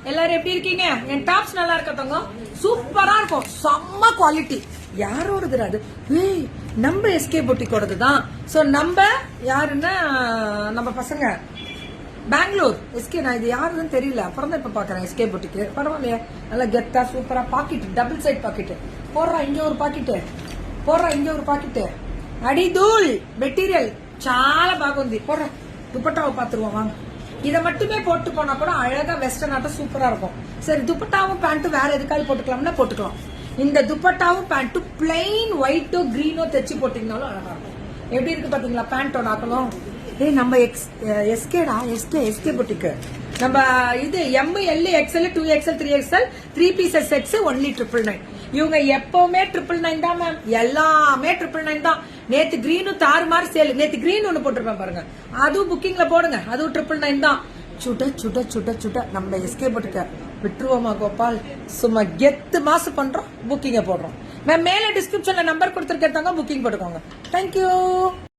எல்லாரும் எப்படி இருக்கீங்க? என் டாப்ஸ் நல்லா இருக்கத்தவங்க சூப்பரா இருக்கும், செம்ம குவாலிட்டி. யாரோடது அது? நம்ம எஸ்கே பொட்டிக்கோடது தான். சோ நம்ம யாருன்னா நம்ம பசங்க பெங்களூர் எஸ்கே. நான் இது யாருன்னு தெரியல, அப்புறம் தான் இப்ப பாக்குறேன். எஸ்கே பொட்டிக்கு பரவாயில்லையா, நல்லா கெத்தா சூப்பரா. பாக்கெட் டபுள் சைட் பாக்கெட் போடுறா, இங்க ஒரு பாக்கெட் போடுறா, இங்க ஒரு பாக்கெட். அடிதூள் மெட்டீரியல் చాలా బాగుంది. போடுற துப்பட்டாவை பாத்துருவோம் வாங்க. இதை மட்டுமே போட்டு போனா கூட அழகா வெஸ்டர்ன் ஆட்டம் சூப்பரா இருக்கும். சரி, துப்பட்டாவும் பேண்ட்டும் வேற எதுக்காவது போட்டுக்கலாம்னா போட்டுக்கலாம். இந்த துப்பட்டாவும் பேண்ட்டும் பிளைன் ஒயிட்டோ கிரீனோ தைச்சு போட்டீங்கனாலும் அழகா இருக்கும். எப்படி இருக்கு பாத்தீங்களா பேண்டோட ஆக்கணும்? நம்ம எஸ்கே பொட்டிக்கு நம்ம இது ML XL 2XL 3XL 3 pieces sets only 999. இவங்க எப்பவுமே 999 தான் மேம், எல்லாமே 999 தான். நேத்து கிரீனும் தாறுமாறு சேல். நேத்து கிரீன் ஒண்ணு போட்டிருப்பேன் பாருங்க, அதுவும் புக்கிங்ல போடுங்க, அதுவும் 999 தான். சுட சுட சுட சுட நம்ம எஸ்கே பொட்டிக்க விட்டுருவோமா கோபால்? சும்மா கெத்து மாசு பண்றோம், புக்கிங்க போடுறோம் மேம். மேல டிஸ்கிரிப்ஷன்ல நம்பர் கொடுத்துருக்கேன், புக்கிங் போட்டுக்கோங்க. தேங்க்யூ.